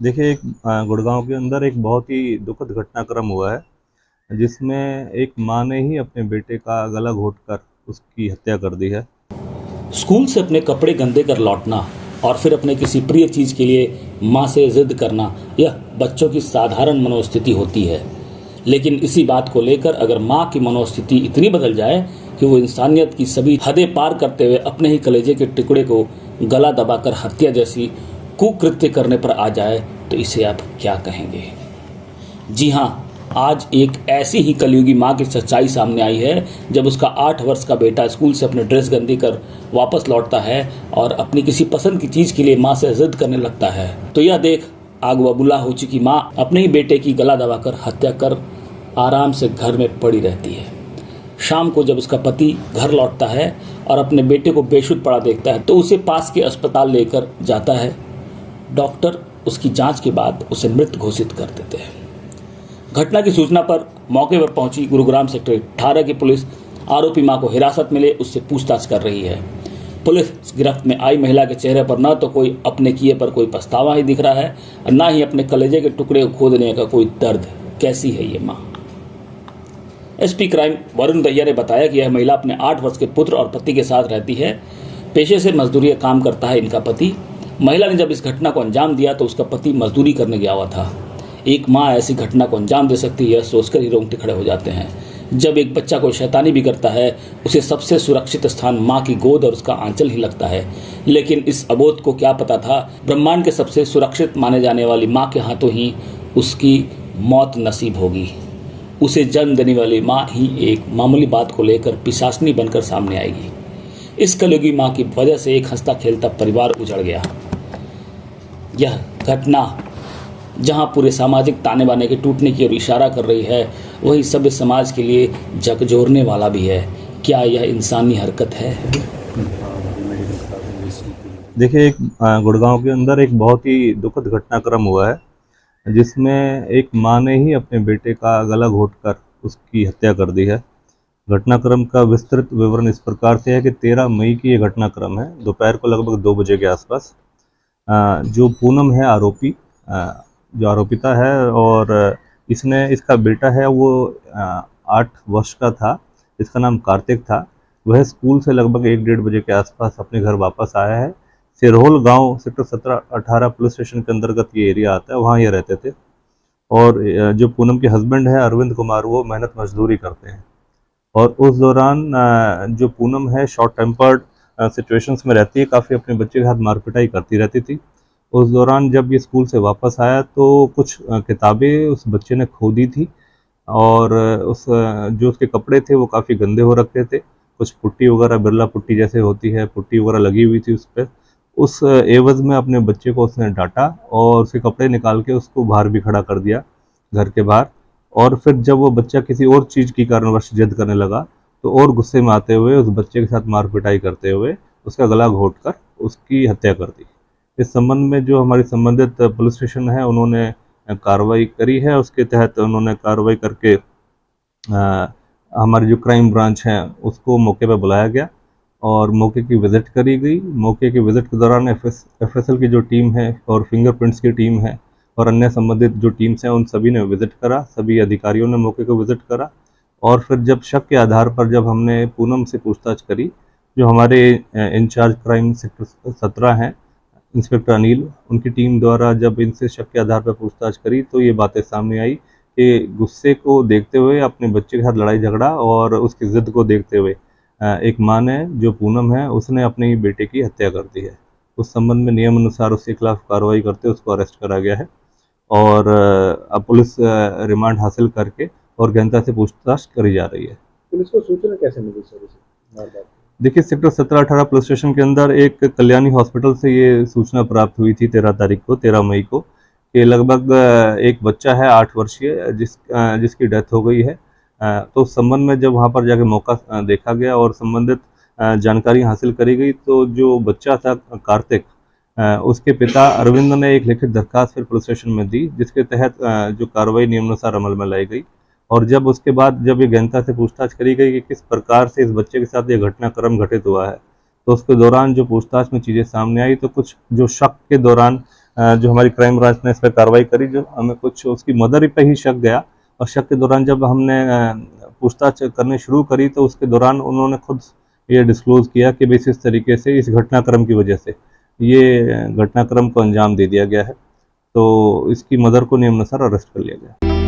देखिए, एक गुड़गांव के अंदर एक बहुत ही दुखद घटनाक्रम हुआ है, जिसमें एक माँ ने ही अपने बेटे का गला घोंटकर उसकी हत्या कर दी है। स्कूल से अपने कपड़े गंदे कर लौटना और फिर अपने किसी प्रिय चीज के लिए माँ से जिद करना, यह बच्चों की साधारण मनोस्थिति होती है। लेकिन इसी बात को लेकर अगर माँ की मनोस्थिति इतनी बदल जाए कि वो इंसानियत की सभी हदें पार करते हुए अपने ही कलेजे के टुकड़े को गला दबाकर हत्या जैसी कुकृत्य करने पर आ जाए, तो इसे आप क्या कहेंगे? जी हाँ, आज एक ऐसी ही कलयुगी माँ की सच्चाई सामने आई है, जब उसका 8 वर्ष का बेटा स्कूल से अपने ड्रेस गंदी कर वापस लौटता है और अपनी किसी पसंद की चीज़ के लिए माँ से जिद करने लगता है। तो यह देख आग बबूला हो चुकी माँ अपने ही बेटे की गला दबाकर हत्या कर आराम से घर में पड़ी रहती है। शाम को जब उसका पति घर लौटता है और अपने बेटे को बेशुद्ध पड़ा देखता है, तो उसे पास के अस्पताल लेकर जाता है। डॉक्टर उसकी जांच के बाद उसे मृत घोषित कर देते हैं। घटना की सूचना पर मौके पर पहुंची गुरुग्राम सेक्टर 18 की पुलिस आरोपी मां को हिरासत में ले उससे पूछताछ कर रही है। पुलिस गिरफ्त में आई महिला के चेहरे पर न तो कोई अपने किए पर कोई पछतावा ही दिख रहा है और न ही अपने कलेजे के टुकड़े को खोदने का कोई दर्द। कैसी है ये मां? एसपी क्राइम वरुण दहिया ने बताया कि यह महिला अपने 8 वर्ष के पुत्र और पति के साथ रहती है। पेशे से मजदूरी का काम करता है इनका पति। महिला ने जब इस घटना को अंजाम दिया तो उसका पति मजदूरी करने गया हुआ था। एक माँ ऐसी घटना को अंजाम दे सकती है, यह सोचकर ही रोंगटे खड़े हो जाते हैं। जब एक बच्चा कोई शैतानी भी करता है, उसे सबसे सुरक्षित स्थान माँ की गोद और उसका आंचल ही लगता है। लेकिन इस अबोध को क्या पता था, ब्रह्मांड के सबसे सुरक्षित माने जाने वाली माँ के हाथों ही उसकी मौत नसीब होगी। उसे जन्म देने वाली माँ ही एक मामूली बात को लेकर पिशाचनी बनकर सामने आएगी। इस कलयुगी माँ की वजह से एक हंसता खेलता परिवार उजड़ गया। यह घटना जहां पूरे सामाजिक ताने बाने के टूटने की ओर इशारा कर रही है, वही सभ्य समाज के लिए झकझोरने वाला भी है। क्या यह इंसानी हरकत है? देखिए, एक गुड़गांव के अंदर एक बहुत ही दुखद घटनाक्रम हुआ है, जिसमें एक माँ ने ही अपने बेटे का गला घोंटकर उसकी हत्या कर दी है। घटनाक्रम का विस्तृत विवरण इस प्रकार से है कि 13 मई की ये घटनाक्रम है। दोपहर को लगभग 2 बजे के आसपास जो पूनम है आरोपी, जो आरोपिता है, और इसका बेटा है वो 8 वर्ष का था। इसका नाम कार्तिक था। वह स्कूल से लगभग 1-1:30 बजे के आसपास अपने घर वापस आया है। सिरहोल गांव सेक्टर 17-18 पुलिस स्टेशन के अंतर्गत ये एरिया आता है, वहाँ ये रहते थे। और जो पूनम के हस्बैंड है अरविंद कुमार, वो मेहनत मजदूरी करते हैं। और उस दौरान जो पूनम है शॉर्ट टेम्पर्ड सिचुएशंस में रहती है, काफ़ी अपने बच्चे के साथ मारपिटाई करती रहती थी। उस दौरान जब ये स्कूल से वापस आया तो कुछ किताबें उस बच्चे ने खो दी थी, और जो उसके कपड़े थे वो काफ़ी गंदे हो रखे थे। कुछ पुट्टी वगैरह, बिरला पुट्टी जैसे होती है, पुट्टी वगैरह लगी हुई थी उस पर। उस एवज़ में अपने बच्चे को उसने डांटा और उसके कपड़े निकाल के उसको बाहर भी खड़ा कर दिया, घर के बाहर। और फिर जब वो बच्चा किसी और चीज़ की कारणवश जिद करने लगा, तो और गुस्से में आते हुए उस बच्चे के साथ मार पिटाई करते हुए उसका गला घोंटकर उसकी हत्या कर दी। इस संबंध में जो हमारी संबंधित पुलिस स्टेशन है, उन्होंने कार्रवाई करी है। उसके तहत उन्होंने कार्रवाई करके हमारी जो क्राइम ब्रांच है उसको मौके पर बुलाया गया और मौके की विज़िट करी गई। मौके की विज़िट के दौरान एफएसएल की जो टीम है और फिंगरप्रिंट्स की टीम है और अन्य संबंधित जो टीम्स हैं, उन सभी ने विज़िट करा। सभी अधिकारियों ने मौके को विज़िट करा। और फिर जब शक के आधार पर जब हमने पूनम से पूछताछ करी, जो हमारे इंचार्ज क्राइम सेक्टर 17 हैं, इंस्पेक्टर अनिल, उनकी टीम द्वारा जब इनसे शक के आधार पर पूछताछ करी, तो ये बातें सामने आई कि गुस्से को देखते हुए, अपने बच्चे के साथ लड़ाई झगड़ा और उसकी ज़िद को देखते हुए एक माँ ने, जो पूनम है, उसने अपने ही बेटे की हत्या कर दी है। उस संबंध में नियम अनुसार उसके खिलाफ कार्रवाई करते उसको अरेस्ट करा गया है। और अब पुलिस रिमांड हासिल करके और गहनता से पूछताछ करी जा रही है। पुलिस को सूचना कैसे मिली सर इसे? देखिए, सेक्टर 17-18 पुलिस स्टेशन के अंदर एक कल्याणी हॉस्पिटल से ये सूचना प्राप्त हुई थी 13 मई को, कि लगभग एक बच्चा है 8 वर्षीय जिसकी डेथ हो गई है। तो उस संबंध में जब वहाँ पर जाके मौका देखा गया और संबंधित जानकारी हासिल करी गई, तो जो बच्चा था कार्तिक, उसके पिता अरविंद ने एक लिखित दरखास्त फिर पुलिस स्टेशन में दी, जिसके तहत जो कार्रवाई नियमानुसार अमल में लाई गई। और जब उसके बाद जब ये गहनता से पूछताछ करी गई कि किस प्रकार से इस बच्चे के साथ ये घटनाक्रम घटित हुआ है, तो उसके दौरान जो पूछताछ में चीज़ें सामने आई, तो कुछ जो शक के दौरान जो हमारी क्राइम ब्रांच ने इस पर कार्रवाई करी, जो हमें कुछ उसकी मदर पे ही शक गया, और शक के दौरान जब हमने पूछताछ करनी शुरू करी तो उसके दौरान उन्होंने खुद ये डिस्क्लोज़ किया कि बेस इस तरीके से इस घटनाक्रम की वजह से ये घटनाक्रम को अंजाम दे दिया गया है। तो इसकी मदर को नियमानुसार अरेस्ट कर लिया गया।